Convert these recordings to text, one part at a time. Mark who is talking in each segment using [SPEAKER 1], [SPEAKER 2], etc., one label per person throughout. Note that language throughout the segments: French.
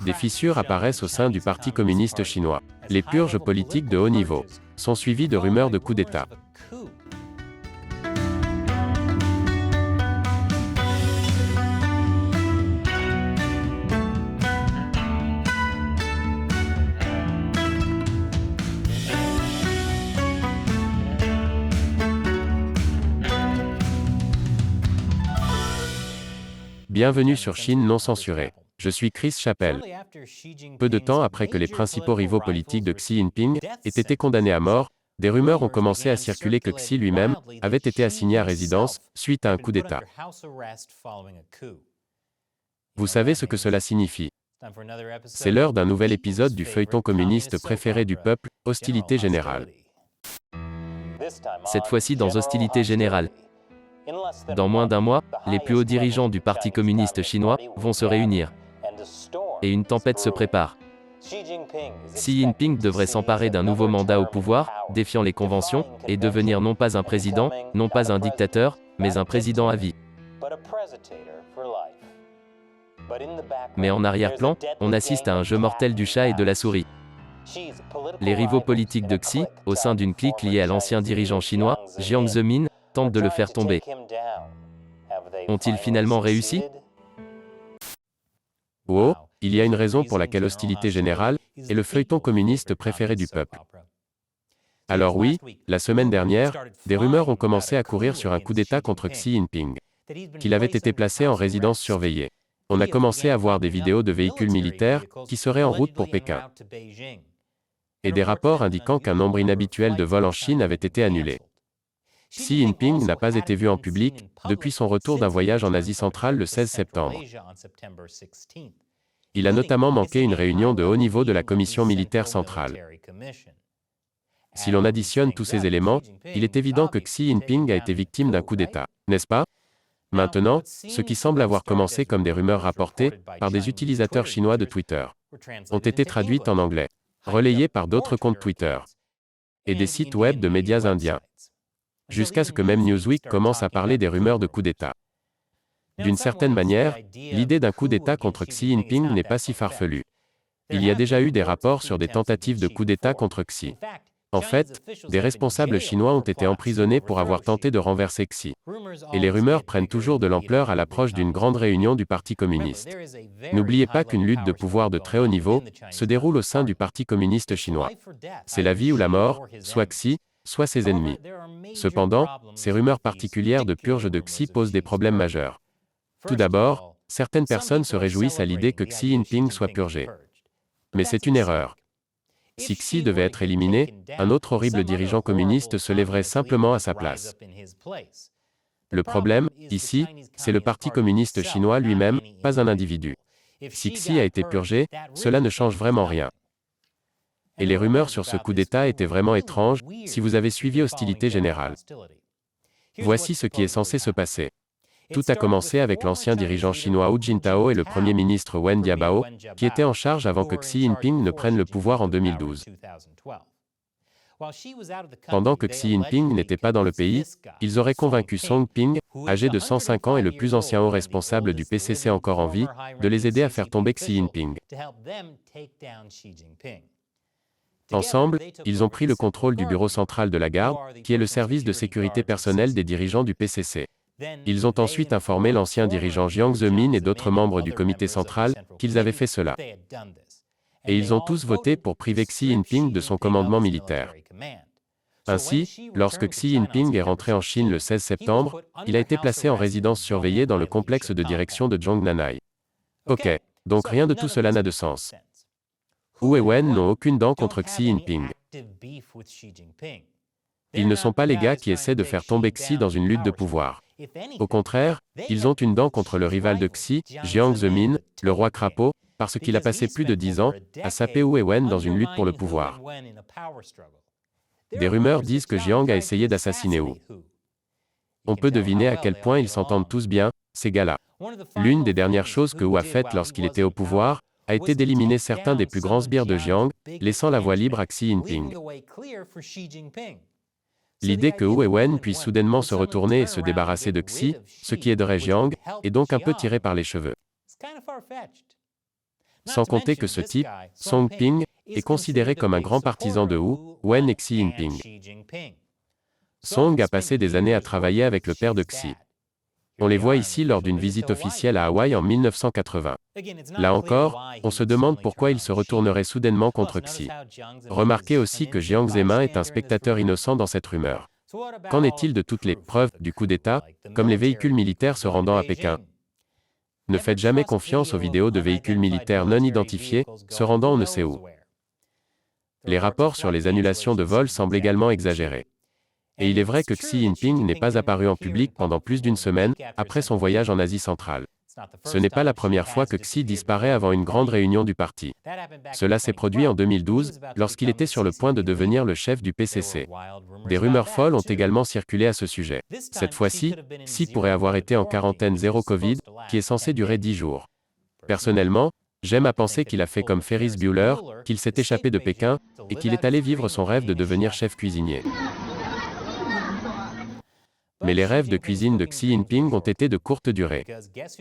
[SPEAKER 1] Des fissures apparaissent au sein du Parti communiste chinois. Les purges politiques de haut niveau sont suivies de rumeurs de coup d'État. Bienvenue sur Chine non censurée. Je suis Chris Chappell. Peu de temps après que les principaux rivaux politiques de Xi Jinping aient été condamnés à mort, des rumeurs ont commencé à circuler que Xi lui-même avait été assigné à résidence suite à un coup d'État. Vous savez ce que cela signifie? C'est l'heure d'un nouvel épisode du feuilleton communiste préféré du peuple, Hostilité générale.
[SPEAKER 2] Cette fois-ci dans Hostilité générale. Dans moins d'un mois, les plus hauts dirigeants du Parti communiste chinois vont se réunir. Et une tempête se prépare. Xi Jinping devrait s'emparer d'un nouveau mandat au pouvoir, défiant les conventions, et devenir non pas un président, non pas un dictateur, mais un président à vie. Mais en arrière-plan, on assiste à un jeu mortel du chat et de la souris. Les rivaux politiques de Xi, au sein d'une clique liée à l'ancien dirigeant chinois, Jiang Zemin, tentent de le faire tomber. Ont-ils finalement réussi?
[SPEAKER 1] Oh, il y a une raison pour laquelle Hostilité générale est le feuilleton communiste préféré du peuple. Alors oui, la semaine dernière, des rumeurs ont commencé à courir sur un coup d'État contre Xi Jinping, qu'il avait été placé en résidence surveillée. On a commencé à voir des vidéos de véhicules militaires qui seraient en route pour Pékin. Et des rapports indiquant qu'un nombre inhabituel de vols en Chine avait été annulé. Xi Jinping n'a pas été vu en public depuis son retour d'un voyage en Asie centrale le 16 septembre. Il a notamment manqué une réunion de haut niveau de la commission militaire centrale. Si l'on additionne tous ces éléments, il est évident que Xi Jinping a été victime d'un coup d'État, n'est-ce pas? Maintenant, ce qui semble avoir commencé comme des rumeurs rapportées par des utilisateurs chinois de Twitter ont été traduites en anglais, relayées par d'autres comptes Twitter et des sites web de médias indiens, jusqu'à ce que même Newsweek commence à parler des rumeurs de coup d'État. D'une certaine manière, l'idée d'un coup d'État contre Xi Jinping n'est pas si farfelue. Il y a déjà eu des rapports sur des tentatives de coup d'État contre Xi. En fait, des responsables chinois ont été emprisonnés pour avoir tenté de renverser Xi. Et les rumeurs prennent toujours de l'ampleur à l'approche d'une grande réunion du Parti communiste. N'oubliez pas qu'une lutte de pouvoir de très haut niveau se déroule au sein du Parti communiste chinois. C'est la vie ou la mort, soit Xi, soit ses ennemis. Cependant, ces rumeurs particulières de purge de Xi posent des problèmes majeurs. Tout d'abord, certaines personnes se réjouissent à l'idée que Xi Jinping soit purgé. Mais c'est une erreur. Si Xi devait être éliminé, un autre horrible dirigeant communiste se lèverait simplement à sa place. Le problème, ici, c'est le Parti communiste chinois lui-même, pas un individu. Si Xi a été purgé, cela ne change vraiment rien. Et les rumeurs sur ce coup d'État étaient vraiment étranges, si vous avez suivi Hostilité générale. Voici ce qui est censé se passer. Tout a commencé avec l'ancien dirigeant chinois Hu Jintao et le premier ministre Wen Jiabao, qui étaient en charge avant que Xi Jinping ne prenne le pouvoir en 2012. Pendant que Xi Jinping n'était pas dans le pays, ils auraient convaincu Song Ping, âgé de 105 ans et le plus ancien haut responsable du PCC encore en vie, de les aider à faire tomber Xi Jinping. Ensemble, ils ont pris le contrôle du bureau central de la garde, qui est le service de sécurité personnelle des dirigeants du PCC. Ils ont ensuite informé l'ancien dirigeant Jiang Zemin et d'autres membres du comité central qu'ils avaient fait cela. Et ils ont tous voté pour priver Xi Jinping de son commandement militaire. Ainsi, lorsque Xi Jinping est rentré en Chine le 16 septembre, il a été placé en résidence surveillée dans le complexe de direction de Zhongnanhai. Ok, donc rien de tout cela n'a de sens. Hu et Wen n'ont aucune dent contre Xi Jinping. Ils ne sont pas les gars qui essaient de faire tomber Xi dans une lutte de pouvoir. Au contraire, ils ont une dent contre le rival de Xi, Jiang Zemin, le roi crapaud, parce qu'il a passé plus de 10 ans à saper Hu et Wen dans une lutte pour le pouvoir. Des rumeurs disent que Jiang a essayé d'assassiner Hu. On peut deviner à quel point ils s'entendent tous bien, ces gars-là. L'une des dernières choses que Hu a faites lorsqu'il était au pouvoir a été d'éliminer certains des plus grands sbires de Jiang, laissant la voie libre à Xi Jinping. L'idée que Hu et Wen puissent soudainement se retourner et se débarrasser de Xi, ce qui aiderait Jiang, est donc un peu tiré par les cheveux. Sans compter que ce type, Song Ping, est considéré comme un grand partisan de Hu, Wen et Xi Jinping. Song a passé des années à travailler avec le père de Xi. On les voit ici lors d'une visite officielle à Hawaï en 1980. Là encore, on se demande pourquoi il se retournerait soudainement contre Xi. Remarquez aussi que Jiang Zemin est un spectateur innocent dans cette rumeur. Qu'en est-il de toutes les preuves du coup d'État, comme les véhicules militaires se rendant à Pékin? Ne faites jamais confiance aux vidéos de véhicules militaires non identifiés, se rendant on ne sait où. Les rapports sur les annulations de vols semblent également exagérés. Et il est vrai que Xi Jinping n'est pas apparu en public pendant plus d'une semaine, après son voyage en Asie centrale. Ce n'est pas la première fois que Xi disparaît avant une grande réunion du parti. Cela s'est produit en 2012, lorsqu'il était sur le point de devenir le chef du PCC. Des rumeurs folles ont également circulé à ce sujet. Cette fois-ci, Xi pourrait avoir été en quarantaine zéro Covid, qui est censé durer 10 jours. Personnellement, j'aime à penser qu'il a fait comme Ferris Bueller, qu'il s'est échappé de Pékin, et qu'il est allé vivre son rêve de devenir chef cuisinier. Mais les rêves de cuisine de Xi Jinping ont été de courte durée.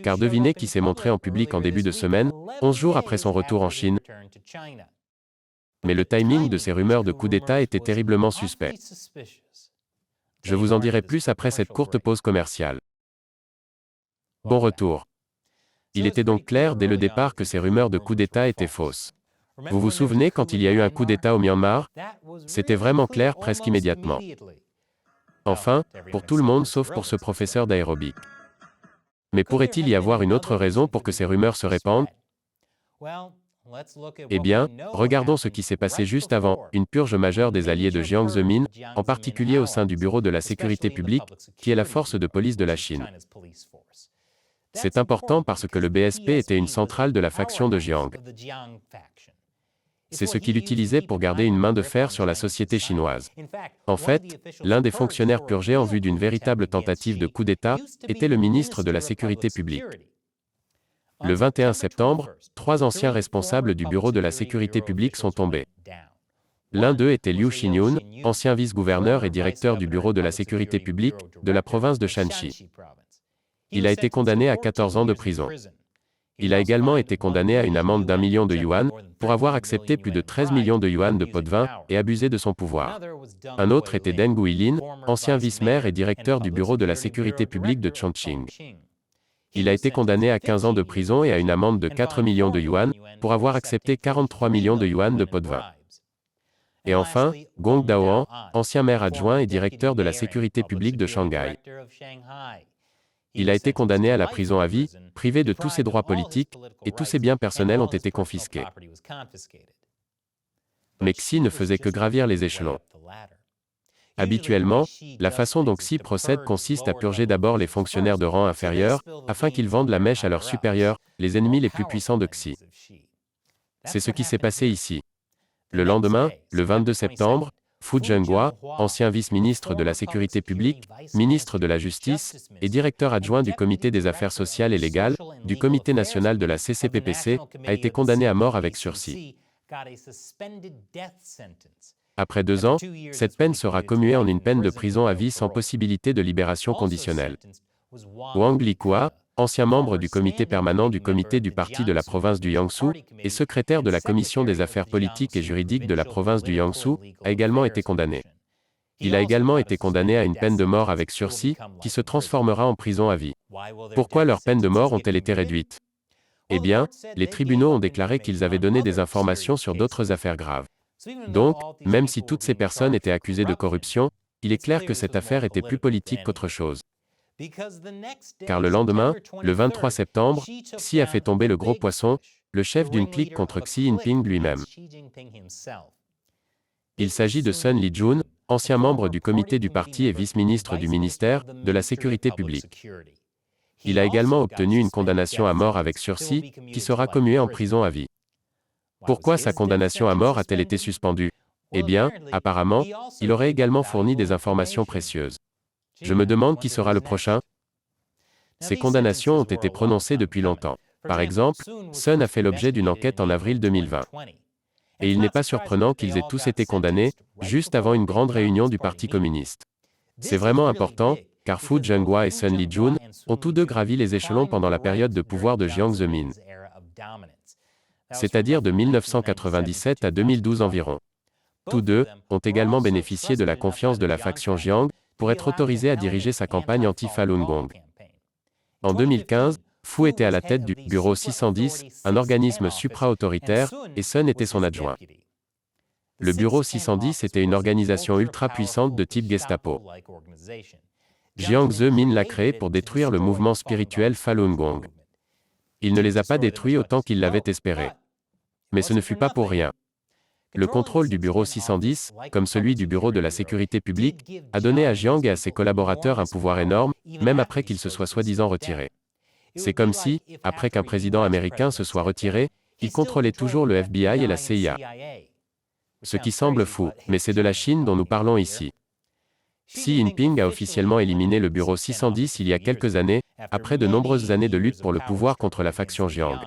[SPEAKER 1] Car devinez qui s'est montré en public en début de semaine, 11 jours après son retour en Chine. Mais le timing de ces rumeurs de coup d'État était terriblement suspect. Je vous en dirai plus après cette courte pause commerciale. Bon retour. Il était donc clair dès le départ que ces rumeurs de coup d'État étaient fausses. Vous vous souvenez quand il y a eu un coup d'État au Myanmar? C'était vraiment clair presque immédiatement. Enfin, pour tout le monde sauf pour ce professeur d'aérobic. Mais pourrait-il y avoir une autre raison pour que ces rumeurs se répandent? Eh bien, regardons ce qui s'est passé juste avant, une purge majeure des alliés de Jiang Zemin, en particulier au sein du Bureau de la sécurité publique, qui est la force de police de la Chine. C'est important parce que le BSP était une centrale de la faction de Jiang. C'est ce qu'il utilisait pour garder une main de fer sur la société chinoise. En fait, l'un des fonctionnaires purgés en vue d'une véritable tentative de coup d'État était le ministre de la Sécurité publique. Le 21 septembre, 3 anciens responsables du Bureau de la Sécurité publique sont tombés. L'un d'eux était Liu Xinyun, ancien vice-gouverneur et directeur du Bureau de la Sécurité publique de la province de Shanxi. Il a été condamné à 14 ans de prison. Il a également été condamné à une amende d'1 million de yuan, pour avoir accepté plus de 13 millions de yuan de pots de vin, et abusé de son pouvoir. Un autre était Deng Guilin, ancien vice-maire et directeur du Bureau de la sécurité publique de Chongqing. Il a été condamné à 15 ans de prison et à une amende de 4 millions de yuan, pour avoir accepté 43 millions de yuan de pots de vin. Et enfin, Gong Daoan, ancien maire adjoint et directeur de la sécurité publique de Shanghai. Il a été condamné à la prison à vie, privé de tous ses droits politiques, et tous ses biens personnels ont été confisqués. Mais Xi ne faisait que gravir les échelons. Habituellement, la façon dont Xi procède consiste à purger d'abord les fonctionnaires de rang inférieur, afin qu'ils vendent la mèche à leurs supérieurs, les ennemis les plus puissants de Xi. C'est ce qui s'est passé ici. Le lendemain, le 22 septembre, Fu Zhenghua, ancien vice-ministre de la Sécurité publique, ministre de la Justice, et directeur adjoint du Comité des affaires sociales et légales, du Comité national de la CCPPC, a été condamné à mort avec sursis. Après 2 ans, cette peine sera commuée en une peine de prison à vie sans possibilité de libération conditionnelle. Wang Liqua, ancien membre du comité permanent du comité du parti de la province du Jiangsu, et secrétaire de la commission des affaires politiques et juridiques de la province du Jiangsu, a également été condamné. Il a également été condamné à une peine de mort avec sursis, qui se transformera en prison à vie. Pourquoi leurs peines de mort ont-elles été réduites? Eh bien, les tribunaux ont déclaré qu'ils avaient donné des informations sur d'autres affaires graves. Donc, même si toutes ces personnes étaient accusées de corruption, il est clair que cette affaire était plus politique qu'autre chose. Car le lendemain, le 23 septembre, Xi a fait tomber le gros poisson, le chef d'une clique contre Xi Jinping lui-même. Il s'agit de Sun Lijun, ancien membre du comité du parti et vice-ministre du ministère de la Sécurité publique. Il a également obtenu une condamnation à mort avec sursis, qui sera commuée en prison à vie. Pourquoi sa condamnation à mort a-t-elle été suspendue? Eh bien, apparemment, il aurait également fourni des informations précieuses. Je me demande qui sera le prochain. Ces condamnations ont été prononcées depuis longtemps. Par exemple, Sun a fait l'objet d'une enquête en avril 2020. Et il n'est pas surprenant qu'ils aient tous été condamnés, juste avant une grande réunion du Parti communiste. C'est vraiment important, car Fu Zhenghua et Sun Lijun ont tous deux gravi les échelons pendant la période de pouvoir de Jiang Zemin. c'est-à-dire de 1997 à 2012 environ. Tous deux ont également bénéficié de la confiance de la faction Jiang pour être autorisés à diriger sa campagne anti-Falun Gong. En 2015, Fu était à la tête du Bureau 610, un organisme supra-autoritaire, et Sun était son adjoint. Le Bureau 610 était une organisation ultra-puissante de type Gestapo. Jiang Zemin l'a créé pour détruire le mouvement spirituel Falun Gong. Il ne les a pas détruits autant qu'il l'avait espéré. Mais ce ne fut pas pour rien. Le contrôle du Bureau 610, comme celui du Bureau de la sécurité publique, a donné à Jiang et à ses collaborateurs un pouvoir énorme, même après qu'ils se soient soi-disant retirés. C'est comme si, après qu'un président américain se soit retiré, il contrôlait toujours le FBI et la CIA. Ce qui semble fou, mais c'est de la Chine dont nous parlons ici. Xi Jinping a officiellement éliminé le Bureau 610 il y a quelques années, après de nombreuses années de lutte pour le pouvoir contre la faction Jiang.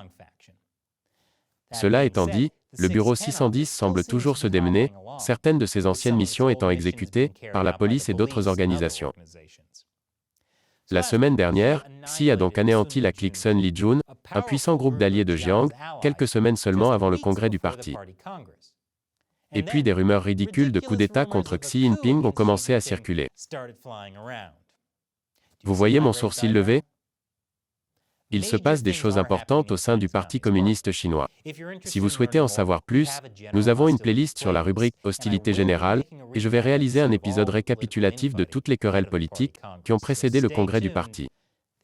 [SPEAKER 1] Cela étant dit, le Bureau 610 semble toujours se démener, certaines de ses anciennes missions étant exécutées par la police et d'autres organisations. La semaine dernière, Xi a donc anéanti la clique Sun Lijun, un puissant groupe d'alliés de Jiang, quelques semaines seulement avant le congrès du parti. Et puis des rumeurs ridicules de coup d'État contre Xi Jinping ont commencé à circuler. Vous voyez mon sourcil levé? Il se passe des choses importantes au sein du Parti communiste chinois. Si vous souhaitez en savoir plus, nous avons une playlist sur la rubrique « Hostilité générale » et je vais réaliser un épisode récapitulatif de toutes les querelles politiques qui ont précédé le congrès du parti.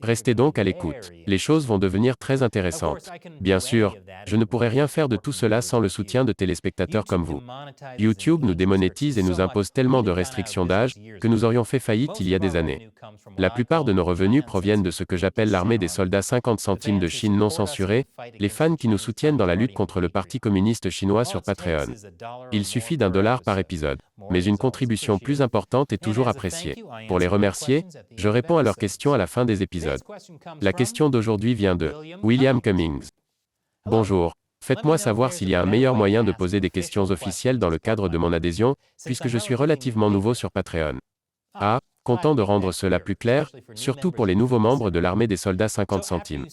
[SPEAKER 1] Restez donc à l'écoute. Les choses vont devenir très intéressantes. Bien sûr, je ne pourrais rien faire de tout cela sans le soutien de téléspectateurs comme vous. YouTube nous démonétise et nous impose tellement de restrictions d'âge que nous aurions fait faillite il y a des années. La plupart de nos revenus proviennent de ce que j'appelle l'armée des soldats 50 centimes de Chine non censurés, les fans qui nous soutiennent dans la lutte contre le Parti communiste chinois sur Patreon. Il suffit $1 par épisode. Mais une contribution plus importante est toujours appréciée. Pour les remercier, je réponds à leurs questions à la fin des épisodes. La question d'aujourd'hui vient de William Cummings. Bonjour. Faites-moi savoir s'il y a un meilleur moyen de poser des questions officielles dans le cadre de mon adhésion, puisque je suis relativement nouveau sur Patreon. Content de rendre cela plus clair, surtout pour les nouveaux membres de l'armée des soldats 50 centimes.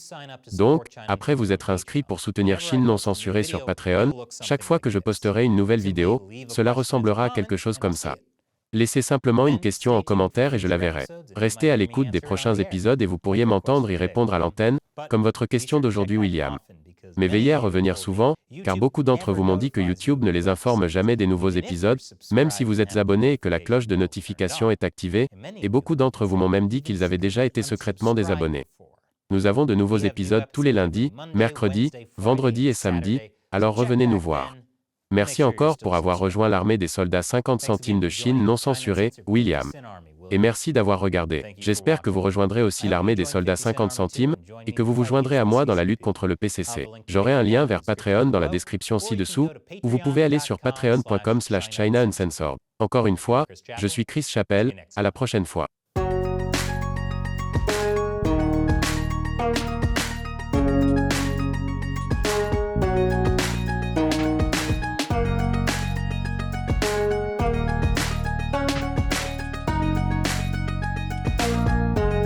[SPEAKER 1] Donc, après vous être inscrit pour soutenir Chine non censurée sur Patreon, chaque fois que je posterai une nouvelle vidéo, cela ressemblera à quelque chose comme ça. Laissez simplement une question en commentaire et je la verrai. Restez à l'écoute des prochains épisodes et vous pourriez m'entendre y répondre à l'antenne, comme votre question d'aujourd'hui William. Mais veillez à revenir souvent, car beaucoup d'entre vous m'ont dit que YouTube ne les informe jamais des nouveaux épisodes, même si vous êtes abonné et que la cloche de notification est activée, et beaucoup d'entre vous m'ont même dit qu'ils avaient déjà été secrètement désabonnés. Nous avons de nouveaux épisodes tous les lundis, mercredis, vendredis et samedis, alors revenez nous voir. Merci encore pour avoir rejoint l'armée des soldats 50 centimes de Chine non censurée, William. Et merci d'avoir regardé. J'espère que vous rejoindrez aussi l'armée des soldats 50 centimes, et que vous vous joindrez à moi dans la lutte contre le PCC. J'aurai un lien vers Patreon dans la description ci-dessous, ou vous pouvez aller sur patreon.com/China Uncensored. Encore une fois, je suis Chris Chappell, à la prochaine fois.